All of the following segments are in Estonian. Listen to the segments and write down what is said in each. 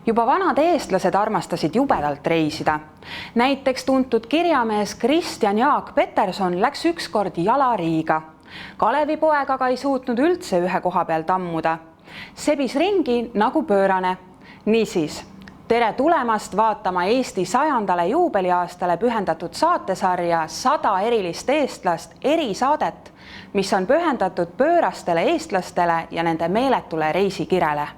Juba vanad eestlased armastasid jubedalt reisida. Näiteks tuntud kirjamees Kristjan Jaak Peterson läks ükskord jala Riiga. Kalevi poeg aga ei suutnud üldse ühe koha peal tammuda. Sebis ringi nagu pöörane. Niisiis, tere tulemast vaatama Eesti 100. juubeliaastale pühendatud saatesarja 100 erilist eestlast erisaadet, mis on pühendatud pöörastele eestlastele ja nende meeletule reisikirele.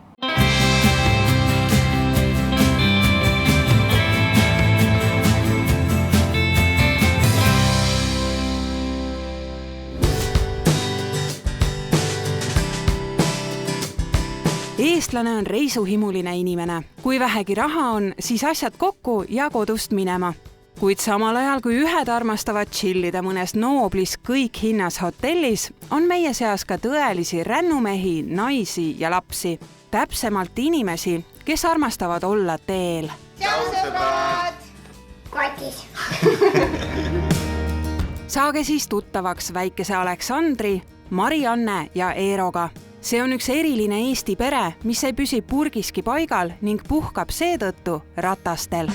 Eestlane on reisuhimuline inimene. Kui vähegi raha on, siis asjad kokku ja kodust minema. Kuid samal ajal, kui ühed armastavad chillida mõnes nooblis kõik hinnas hotellis, on meie seas ka tõelisi rännumehi, naisi ja lapsi. Täpsemalt inimesi, kes armastavad olla teel. Tšau, sõbrad! Kotis! Saage siis tuttavaks väikese Aleksandri, Marianne ja Eeroga. See on üks eriline Eesti pere, mis ei püsi purgiski paigal ning puhkab seetõttu ratastel.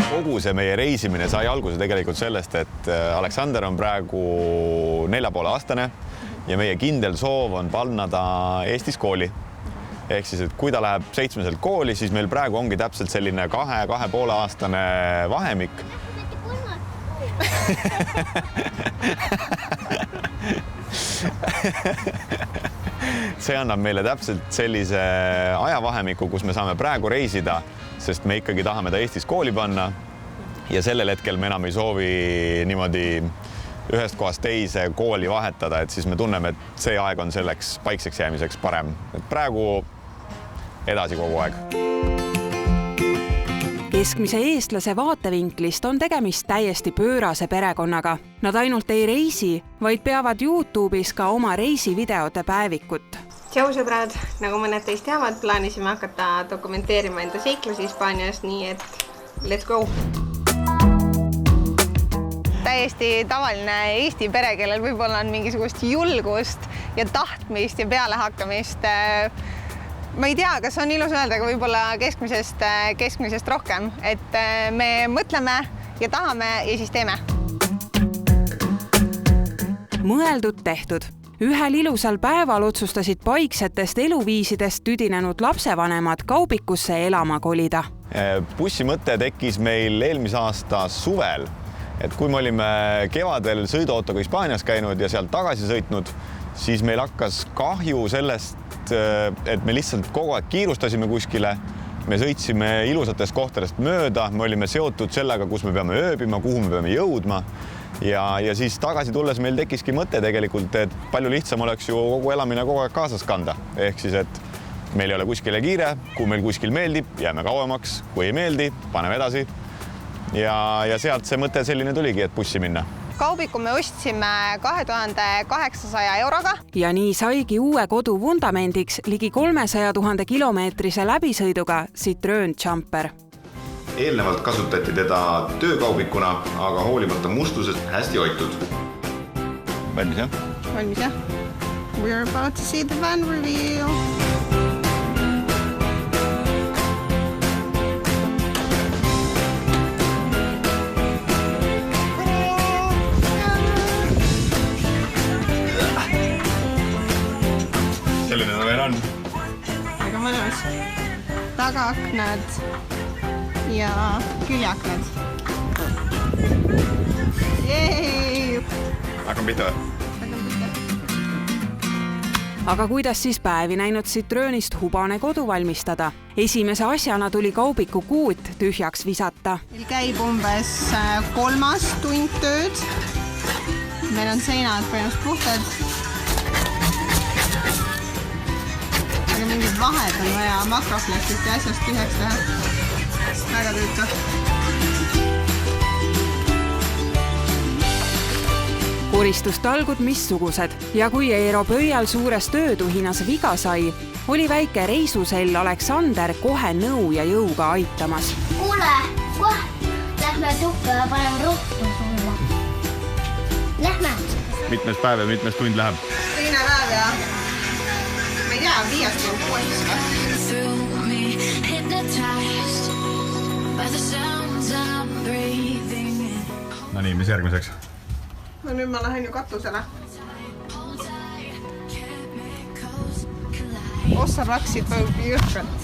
Kogu see meie reisimine sai alguse tegelikult sellest, et Aleksander on praegu 4,5-aastane ja meie kindel soov on panna ta Eestis kooli. Ehk siis, et kui ta läheb 7. kooli, siis meil praegu ongi täpselt selline 2,5-aastane vahemik. See annab meile täpselt sellise ajavahemiku, kus me saame praegu reisida, sest me ikkagi tahame ta Eestis kooli panna ja sellel hetkel me enam ei soovi niimoodi ühest kohast teise kooli vahetada, et siis me tunneme, et see aeg on selleks paikseks jäämiseks parem. Et praegu edasi kogu aeg. Keskmise eestlase vaatevinklist on tegemist täiesti pöörase perekonnaga. Nad ainult ei reisi, vaid peavad YouTube'is ka oma reisivideote päevikut. Tšau sõbrad! Nagu mõned teist teavad, plaanisime hakata dokumenteerima enda seiklusi Hispaanias, nii et let's go! Täiesti tavaline Eesti pere, kellel võib-olla on mingisugust julgust ja tahtmist ja pealehakkamist. Ma ei tea, kas on ilus öelda, aga võib-olla keskmisest rohkem, et me mõtleme ja tahame ja siis teeme. Mõeldud tehtud. Ühel ilusal päeval otsustasid paiksetest eluviisidest tüdinenud lapsevanemad kaubikusse elama kolida. Bussi mõte tekkis meil eelmise aasta suvel, et kui me olime kevadel sõiduautoga Hispaanias käinud ja sealt tagasi sõitnud, siis meil hakkas kahju sellest, et me lihtsalt kogu aeg kiirustasime kuskile. Me sõitsime ilusatest kohtadest mööda, me olime seotud sellega, kus me peame ööbima, kuhu me peame jõudma. Ja siis tagasi tulles meil tekkiski mõte tegelikult, et palju lihtsam oleks ju kogu elamine kogu aeg kaasas kanda. Ehk siis, et meil ei ole kuskile kiire, kui meil kuskil meeldib, jääme kauemaks, kui ei meeldi, paneme edasi. Ja sealt see mõte selline tuligi, et bussi minna. Kaubiku me ostsime 2800 euroga. Ja nii saigi uue kodu vundamendiks ligi 300 000 kilomeetrise läbisõiduga Citroen Jumper. Eelnevalt kasutati teda töökaubikuna, aga hoolimata mustusest hästi hoitud. Valmis, jah? Valmis, jah? We're about to see the van reveal. Selline ta veel on. Väga mõnus. Tagaaknad ja küljaknad. Jeei! Hakkam pihta või? Aga kuidas siis päevi näinud Citroenist hubane kodu valmistada? Esimese asjana tuli kaubiku kuut tühjaks visata. Meil käib umbes 3. tund tööd. Meil on seinad põhimõtteliselt puhtad. Aga mingid vahed on vaja makrofleksist ja asjast tühjaks teha. Väga tüütu. Koristustalgud missugused ja kui Eero pöial suures töötuhinas viga sai, oli väike reisusell Aleksander kohe nõu ja jõuga aitamas. Kuule, lähme tuppa ja paneme rohtu sulla. Lähme. Mitmes päev ja mitmes tund läheb? Teine päev ja ma ei tea, viiest või kuuest või? No nii, mis järgmiseks? No nüüd ma lähen ju katusele. Ossa laksid vajub jõhkalt.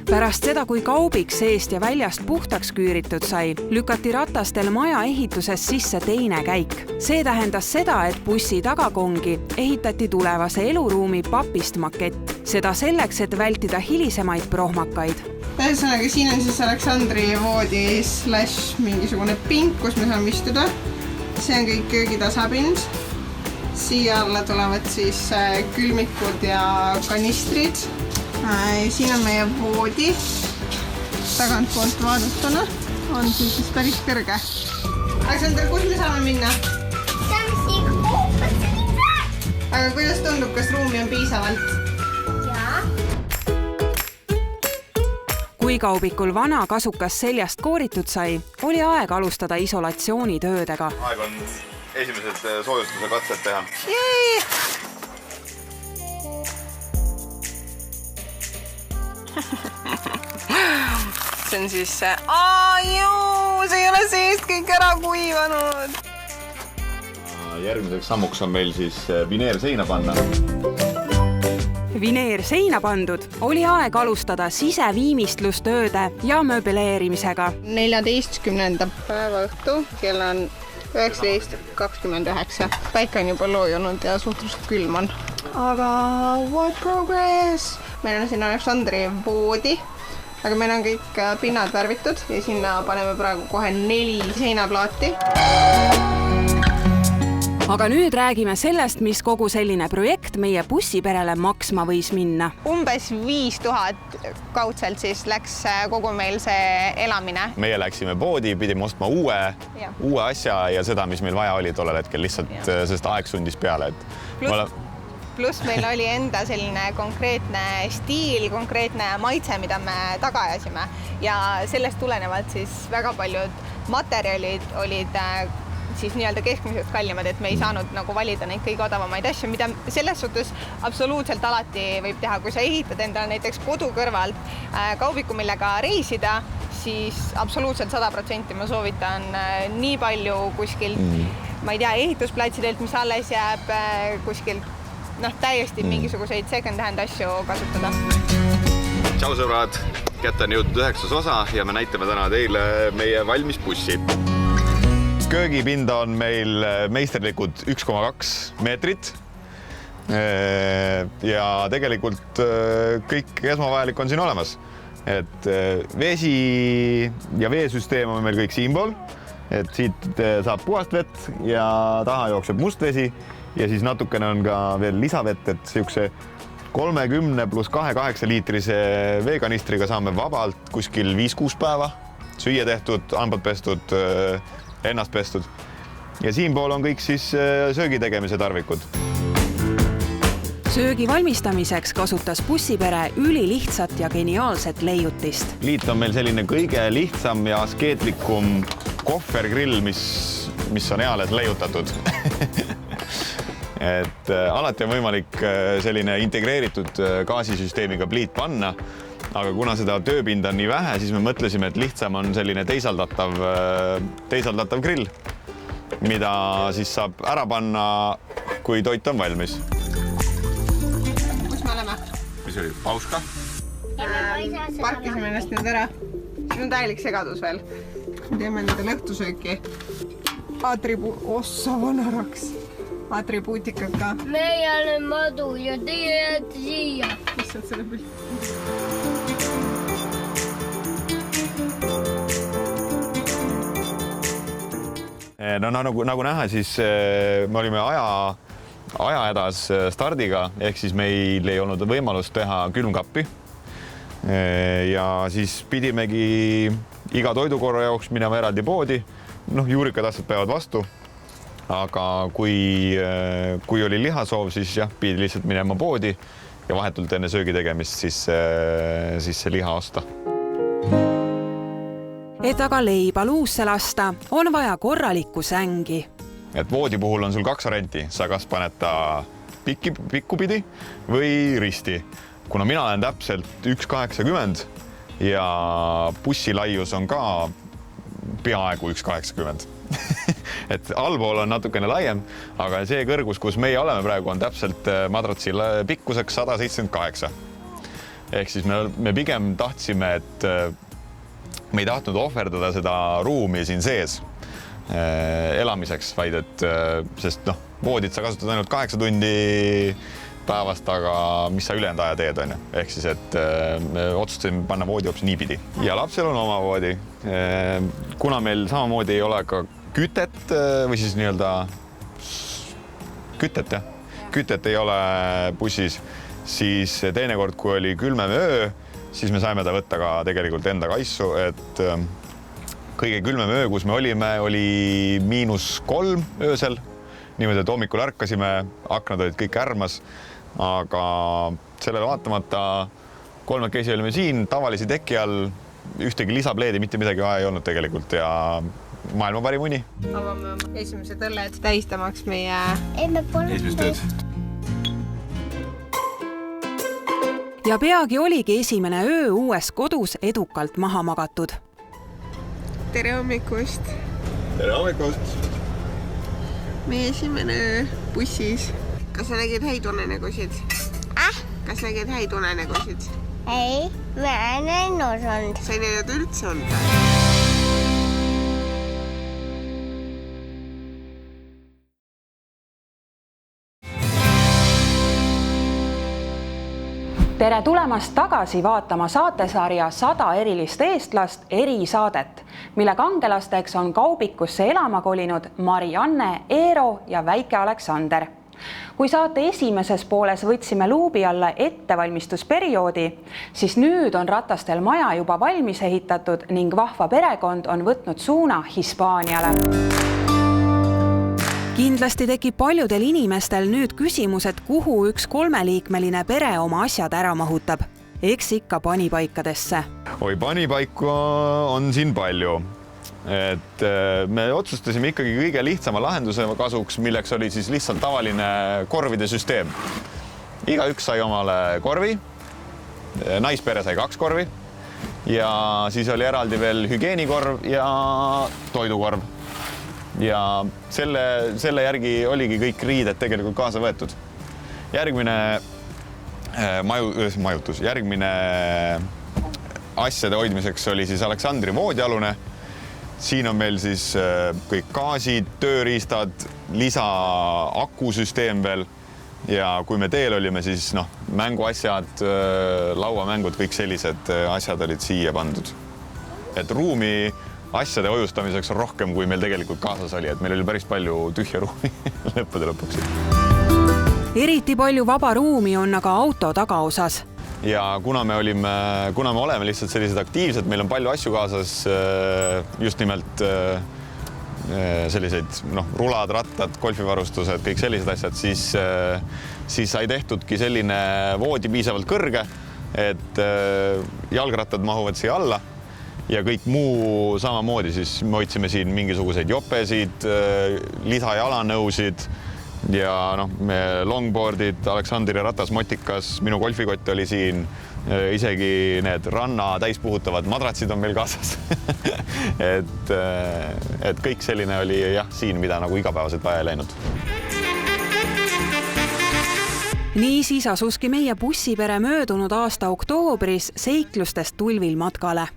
Pärast seda, kui kaubik seest ja väljast puhtaks küüritud sai, lükati ratastel maja ehituses sisse teine käik. See tähendas seda, et bussi tagakongi ehitati tulevase eluruumi papist makett. Seda selleks, et vältida hilisemaid prohmakaid. Ühesõnaga, siin on siis Aleksandri voodi / mingisugune pink, kus me saame istuda. See on kõik köögitasapind. Siia alla tulevad siis külmikud ja kanistrid. Siin on meie voodi. Tagantpoolt vaadatuna on siis päris kõrge. Aleksandr, kus me saame minna? Aga kuidas tundub, kas ruumi on piisavalt? Kui kaubikul vana kasukas seljast kooritud sai, oli aeg alustada isolatsioonitöödega. Aeg on esimesed soojustuse katsed teha. Jee! See on siis see... see ei ole seest kõik ära kuivanud. Järgmiseks sammuks on meil siis vineer seina panna. Vineer seina pandud, oli aeg alustada siseviimistlustööde ja möbeleerimisega. 14. päeva õhtu, kell on 19:29. Päike on juba loojunud ja suhteliselt külm on. Aga what progress? Meil on siin Aleksandri voodi, aga meil on kõik pinnad värvitud ja sinna paneme praegu kohe 4 seinaplaati. Aga nüüd räägime sellest, mis kogu selline projekt meie bussiperele maksma võis minna. Umbes 5000 kaudselt siis läks kogu meil see elamine. Meie läksime poodi, pidime ostma uue asja ja seda, mis meil vaja oli tollel hetkel, lihtsalt sest aeg sundis peale. Pluss meil oli enda selline konkreetne stiil, konkreetne maitse, mida me taga ajasime. Ja sellest tulenevalt siis väga paljud materjalid olid siis nii-öelda keskmisest kallimad, et me ei saanud nagu valida neid kõige odavamaid asju, mida selles suhtes absoluutselt alati võib teha. Kui sa ehitad endale näiteks kodu kõrvalt kaubiku, millega reisida, siis absoluutselt 100% ma soovitan nii palju kuskilt, ma ei tea, ehitusplatsidelt, mis alles jääb kuskilt, täiesti mingisuguseid second-hand asju kasutada. Tšau sõbrad, kätte on jõudnud 9. osa ja me näitame täna teile meie valmis bussi. Köögipinda on meil meisterlikud 1,2 meetrit ja tegelikult kõik esmavajalik on siin olemas. Et vesi ja veesüsteem on meil kõik siinpool, et siit saab puhast vett ja taha jookseb must vesi ja siis natukene on ka veel lisavett, et siukse 30 + 2,8 liitrise veekanistriga saame vabalt kuskil 5-6 päeva süüa tehtud, hambad pestud, ennast pestud. Ja siinpool on kõik siis söögi tegemise tarvikud. Söögi valmistamiseks kasutas bussipere ülilihtsat ja geniaalset leiutist. Liit on meil selline kõige lihtsam ja askeetlikum kohvergrill, mis on eales leiutatud. Et alati on võimalik selline integreeritud gaasisüsteemiga pliit panna, aga kuna seda tööpinda on nii vähe, siis me mõtlesime, et lihtsam on selline teisaldatav grill, mida siis saab ära panna, kui toit on valmis. Kus me oleme? Mis oli? Pauska? Parkisime ennast nüüd ära. Siin on täielik segadus veel. Me teeme endale õhtusööki. Ossa vanaraks. Atribuutikaga. Meie oleme madu ja teie jääte siia. Lihtsalt selle pilt. No nagu näha, siis me olime ajahädas stardiga, ehk siis meil ei olnud võimalust teha külmkappi. Ja siis pidimegi iga toidukorra jaoks minema eraldi poodi. Juurikatastud peavad vastu, aga kui oli lihasoov, siis jah, pidi lihtsalt minema poodi ja vahetult enne söögi tegemist siis see liha osta. Et aga leiba luusse lasta, on vaja korralikku sängi. Et voodi puhul on sul 2 varianti, sa kas paned ta pikkupidi või risti. Kuna mina olen täpselt 1,80 ja bussi laius on ka peaaegu 1,80. Et allpool on natukene laiem, aga see kõrgus, kus meie oleme praegu, on täpselt madratsi pikkuseks 178. Ehk siis me pigem tahtsime, et me ei tahtnud ohverdada seda ruumi siin sees elamiseks, vaid et, sest voodit sa kasutad ainult 8 tundi päevast, aga mis sa ülejäänud aja teed, on ju. Ehk siis, et me otsustasime panna voodi hoopis niipidi. Ja lapsel on oma voodi. Kuna meil samamoodi ei ole ka kütet või siis nii-öelda kütet ei ole bussis, siis teinekord, kui oli külmem öö, siis me saime ta võtta ka tegelikult enda kaissu, et kõige külmem öö, kus me olime, oli -3 öösel. Niimoodi, et hommikul ärkasime, aknad olid kõik ärmas, aga sellele vaatamata 3 olime siin tavalisi teki all, ühtegi lisapleedi, mitte midagi vaja ei olnud tegelikult ja maailma parim uni. Avame esimesed õlled tähistamaks meie esimest tööd. Ja peagi oligi esimene öö uues kodus edukalt maha magatud. Tere hommikust! Tere hommikust! Meie esimene öö bussis. Kas sa nägid häid unenägusid? Kas nägid häid unenägusid? Ei, mä en osanud. Sa ei näinud üldse olnud? Tere tulemast tagasi vaatama saatesarja 100 erilist eestlast erisaadet, mille kangelasteks on Kaubikusse elama kolinud Marianne, Eero ja väike Aleksander. Kui saate esimeses pooles võtsime luubi alla ettevalmistusperioodi, siis nüüd on ratastel maja juba valmis ehitatud ning vahva perekond on võtnud suuna Hispaaniale. Kindlasti tekib paljudel inimestel nüüd küsimus, et kuhu üks 3-liikmeline pere oma asjad ära mahutab. Eks ikka panipaikadesse. Oi, panipaiku on siin palju. Et me otsustasime ikkagi kõige lihtsama lahenduse kasuks, milleks oli siis lihtsalt tavaline korvide süsteem. Igaüks sai omale korvi, naispere sai 2 korvi ja siis oli eraldi veel hügieenikorv ja toidukorv. Ja selle järgi oligi kõik riided tegelikult kaasa võetud. Järgmine majutus, järgmine asjade hoidmiseks oli siis Aleksandri voodialune. Siin on meil siis kõik gaasid, tööriistad, lisa akusüsteem veel. Ja kui me teel olime, siis mänguasjad, lauamängud, kõik sellised asjad olid siia pandud. Et ruumi asjade hoiustamiseks on rohkem, kui meil tegelikult kaasas oli, et meil oli päris palju tühja ruumi lõppude lõpuks. Eriti palju vaba ruumi on aga auto tagaosas. Ja kuna me oleme lihtsalt sellised aktiivsed, meil on palju asju kaasas, just nimelt selliseid rulad, rattad, golfivarustused, kõik sellised asjad, siis sai tehtudki selline voodi piisavalt kõrge, et jalgrattad mahuvad siia alla ja kõik muu samamoodi, siis me hoidsime siin mingisuguseid jopesid, lisajalanõusid ja me longboardid, Aleksandri ratas, motikas, minu golfikott oli siin, isegi need ranna täispuhutavad madratsid on meil kaasas. et kõik selline oli siin, mida nagu igapäevaselt vaja ei läinud. Niisiis asuski meie bussipere möödunud aasta oktoobris seiklustest tulvil matkale.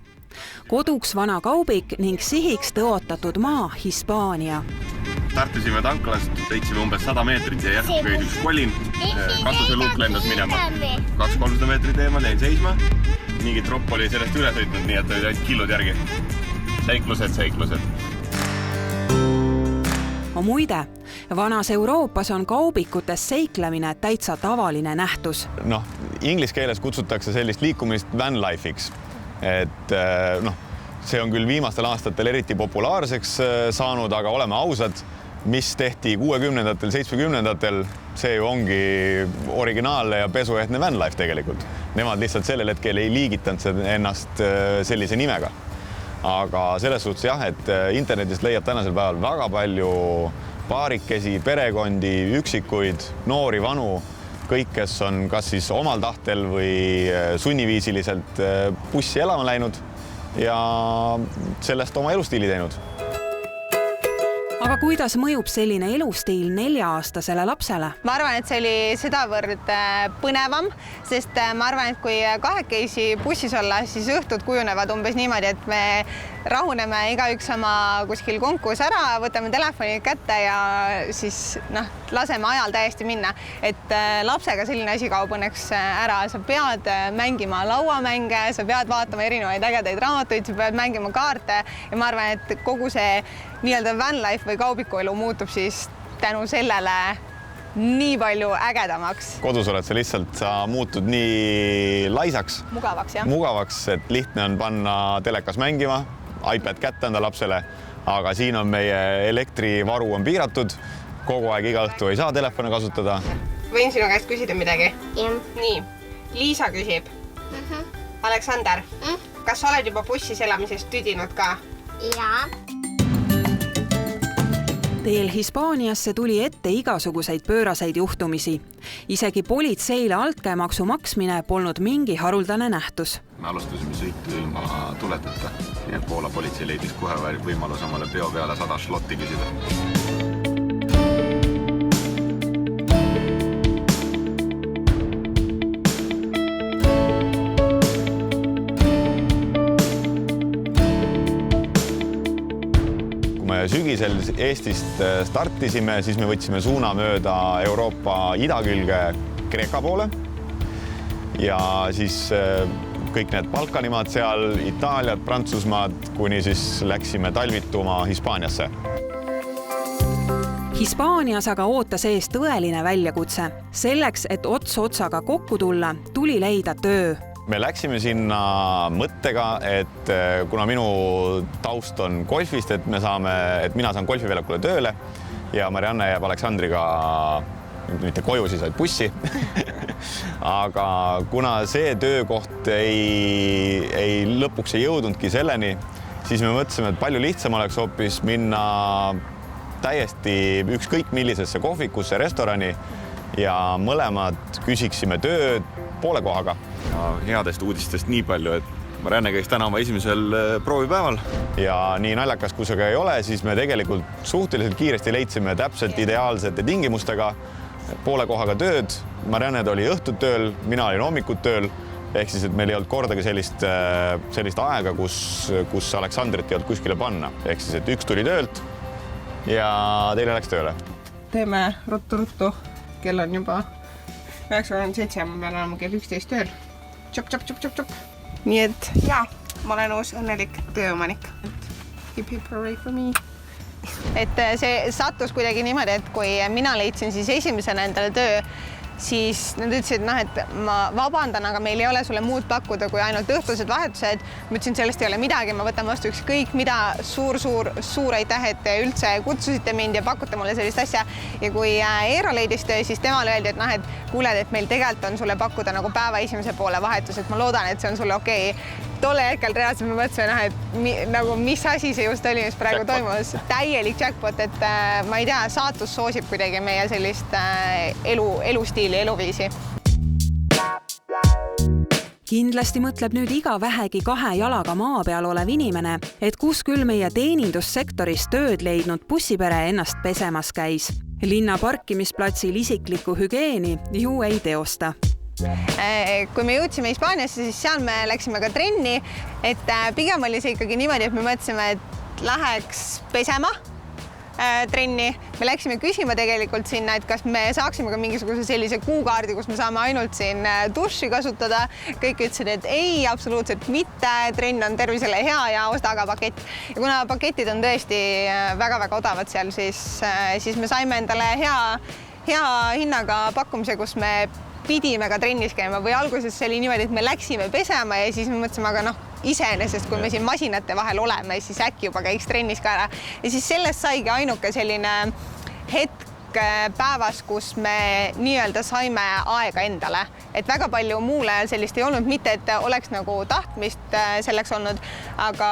Koduks vana Kaubik ning sihiks tõotatud maa Hispaania. Tartusime tanklast, sõitsime umbes 100 meetrit ja järsku käis üks kolin. Katuseluuk lendas minema. 200-300 meetrit eemal jäin seisma. Mingi tropp oli sellest üle sõitnud, nii et olid ainult killud järgi. Seiklused. Muide, vanas Euroopas on kaubikutes seiklemine täitsa tavaline nähtus. Inglise keeles kutsutakse sellist liikumist van life'iks. Et see on küll viimastel aastatel eriti populaarseks saanud, aga oleme ausad, mis tehti 60-ndatel, 70-ndatel, see ju ongi originaalne ja pesuehtne van life tegelikult. Nemad lihtsalt sellel hetkel ei liigitanud ennast sellise nimega. aga selles suhtes jah, et internetist leiab tänasel päeval väga palju paarikesi, perekondi, üksikuid, noori, vanu, kõik, kes on kas siis omal tahtel või sunniviisiliselt bussi elama läinud ja sellest oma elustiili teinud. Aga kuidas mõjub selline elustiil 4-aastasele lapsele? Ma arvan, et see oli sedavõrd põnevam, sest ma arvan, et kui kahekesi bussis olla, siis õhtud kujunevad umbes niimoodi, et me rahuneme igaüks oma kuskil konkus ära, võtame telefoni kätte ja siis laseme ajal täiesti minna. Et lapsega selline asi kaob õnneks ära. Sa pead mängima lauamänge, sa pead vaatama erinevaid ägedaid raamatuid, sa pead mängima kaarte ja ma arvan, et kogu see nii-öelda van life või kaubikuelu muutub siis tänu sellele nii palju ägedamaks. Kodus oled sa lihtsalt, sa muutud nii laisaks, mugavaks, et lihtne on panna telekas mängima, iPad kätte anda lapsele, aga siin on meie elektrivaru on piiratud, kogu aeg iga õhtu ei saa telefone kasutada. Võin sinu käest küsida midagi? Jah. Nii, Liisa küsib. Aleksander, kas sa oled juba bussis elamisest tüdinud ka? Jaa. Teel Hispaaniasse tuli ette igasuguseid pööraseid juhtumisi. Isegi politseile altkäemaksu maksmine polnud mingi haruldane nähtus. Me alustasime sõitu ilma tuleteta, nii et Poola politsei leidis kohe võimalus omale peo peale 100 šlotti küsida. Sügisel Eestist startisime, siis me võtsime suuna mööda Euroopa idakülge Kreeka poole ja siis kõik need Balkanimaad seal, Itaaliad, Prantsusmaad, kuni siis läksime talvituma Hispaaniasse. Hispaanias aga ootas ees tõeline väljakutse. Selleks, et ots otsaga kokku tulla, tuli leida töö. Me läksime sinna mõttega, et kuna minu taust on golfist, et mina saan golfiväljakule tööle ja Marianne jääb Aleksandriga mitte koju, siis vaid bussi. Aga kuna see töökoht ei lõpuks ei jõudnudki selleni, siis me mõtlesime, et palju lihtsam oleks hoopis minna täiesti ükskõik millisesse kohvikusse, restorani ja mõlemad küsiksime tööd poole kohaga. Headest uudistest nii palju, et Marianne käis täna oma esimesel proovipäeval. Ja nii naljakas, kui see ka ei ole, siis me tegelikult suhteliselt kiiresti leidsime täpselt ideaalsete tingimustega poole kohaga tööd. Marianne oli õhtud tööl, mina olin hommikud tööl, ehk siis, et meil ei olnud kordagi sellist aega, kus Aleksandrit ei olnud kuskile panna. Ehk siis, et üks tuli töölt ja teine läks tööle. Teeme ruttu. Kell on juba 9.37, ma pean olema kell 11 tööl. Tšop. Nii et jaa, ma olen uus õnnelik tööomanik. Hip hooray for me. Et see sattus kuidagi niimoodi, et kui mina leidsin siis esimesena endale töö, siis nad ütlesid, et ma vabandan, aga meil ei ole sulle muud pakkuda kui ainult õhtused vahetused. Ma ütlesin, sellest ei ole midagi, ma võtan vastu ükskõik mida, suur aitäh, et te üldse kutsusite mind ja pakute mulle sellist asja. Ja kui Eero leidis töö, siis temale öeldi, et kuuled, et meil tegelikult on sulle pakkuda nagu päeva esimese poole vahetus, et ma loodan, et see on sulle okei. Tolle hetkel reaalselt me mõtlesime, et nagu mis asi see just oli, mis praegu toimus. Täielik jackpot, et ma ei tea, saatus soosib kuidagi meie sellist elustiili, eluviisi. Kindlasti mõtleb nüüd iga vähegi 2 jalaga maa peal olev inimene, et kus küll meie teenindussektoris tööd leidnud bussipere ennast pesemas käis. Linna parkimisplatsil isiklikku hügeeni ju ei teosta. Kui me jõudsime Hispaaniasse, siis seal me läksime ka trenni, et pigem oli see ikkagi niimoodi, et me mõtlesime, et läheks pesema trenni. Me läksime küsima tegelikult sinna, et kas me saaksime ka mingisuguse sellise kuukaardi, kus me saame ainult siin duši kasutada. Kõik ütlesid, et ei, absoluutselt mitte. Trenn on tervisele hea ja osta aga pakett. Ja kuna paketid on tõesti väga-väga odavad seal, siis me saime endale hea hinnaga pakkumise, kus me pidime ka trennis käima või alguses see oli niimoodi, et me läksime pesema ja siis me mõtlesime, aga iseenesest, kui me siin masinate vahel oleme, siis äkki juba käiks trennis ka ära. Ja siis sellest saigi ainuke selline hetk päevas, kus me nii-öelda saime aega endale. Et väga palju muule sellist ei olnud, mitte et oleks nagu tahtmist selleks olnud, aga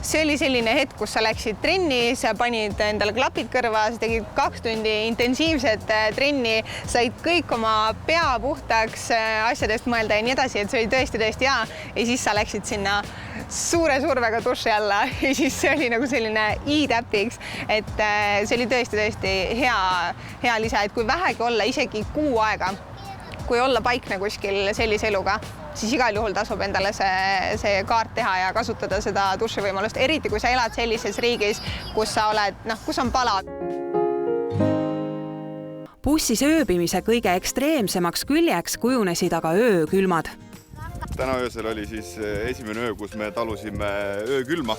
see oli selline hetk, kus sa läksid trenni, sa panid endale klapid kõrva, sa tegid 2 tundi intensiivset trenni, said kõik oma pea puhtaks asjadest mõelda ja nii edasi, et see oli tõesti hea ja siis sa läksid sinna suure survega duši alla ja siis see oli nagu selline i-täpiks, et see oli tõesti hea lisa, et kui vähegi olla isegi kuu aega, kui olla paikne kuskil sellise eluga, siis igal juhul tasub endale see kaart teha ja kasutada seda dušivõimalust, eriti kui sa elad sellises riigis, kus sa oled, kus on palad. Bussis ööbimise kõige ekstreemsemaks küljeks kujunesid aga öökülmad. Täna öösel oli siis esimene öö, kus me talusime öökülma.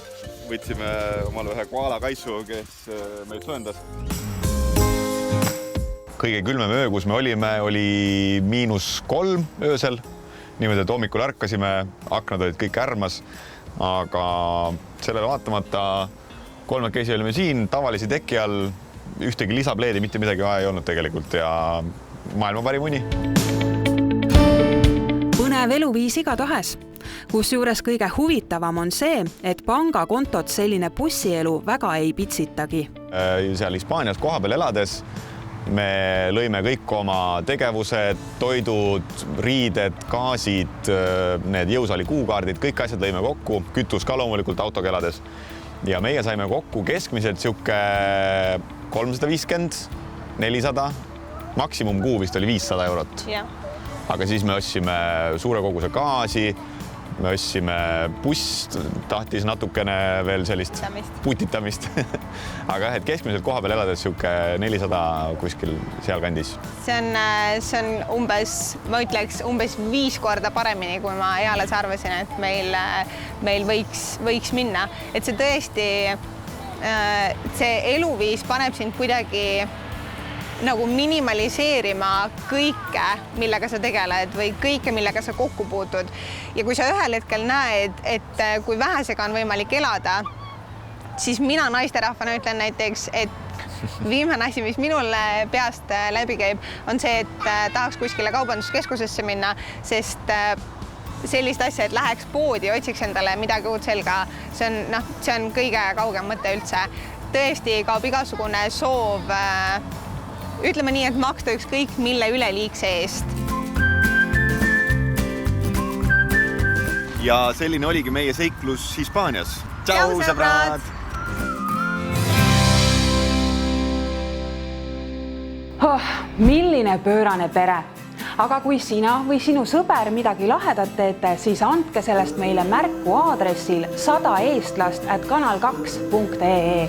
Võtsime omale ühe koala kaisu, kes meid sööndas. Kõige külmem öö, kus me olime, oli -3 öösel. Niimoodi, et hommikul ärkasime, aknad olid kõik ärmas, aga sellele vaatamata 3 olime siin tavalisi teki all, ühtegi lisapleedi, mitte midagi vaja ei olnud tegelikult ja maailma parim uni. Põnev eluviis igatahes, kusjuures kõige huvitavam on see, et pangakontot selline bussielu väga ei pitsitagi. Seal Hispaanias kohapeal elades me lõime kõik oma tegevused, toidud, riided, gaasid, need jõusaali kuukaardid, kõik asjad lõime kokku, kütus ka loomulikult autoga elades. Ja meie saime kokku keskmiselt siuke 350, 400, maksimum kuu vist oli 500 eurot. Aga siis me ostsime suure koguse gaasi, me ostsime buss, tahtis natukene veel sellist putitamist. Aga et keskmiselt koha peal elades siuke 400 kuskil seal kandis. See on umbes, ma ütleks, umbes 5 korda paremini, kui ma eales arvasin, et meil võiks minna. Et see tõesti, see eluviis paneb sind kuidagi nagu minimaliseerima kõike, millega sa tegeled või kõike, millega sa kokku puutud. Ja kui sa ühel hetkel näed, et kui vähesega on võimalik elada, siis mina naisterahvana ütlen näiteks, et viimane asi, mis minul peast läbi käib, on see, et tahaks kuskile kaubanduskeskusesse minna, sest sellist asja, et läheks poodi ja otsiks endale midagi uut selga, see on kõige kaugem mõte üldse. Tõesti kaob igasugune soov ütleme nii, et maksta ükskõik mille üleliigse eest. Ja selline oligi meie seiklus Hispaanias. Tšau, sõbrad! Milline pöörane pere! Aga kui sina või sinu sõber midagi lahedat teete, siis andke sellest meile märku aadressil 100eestlast@kanal2.ee.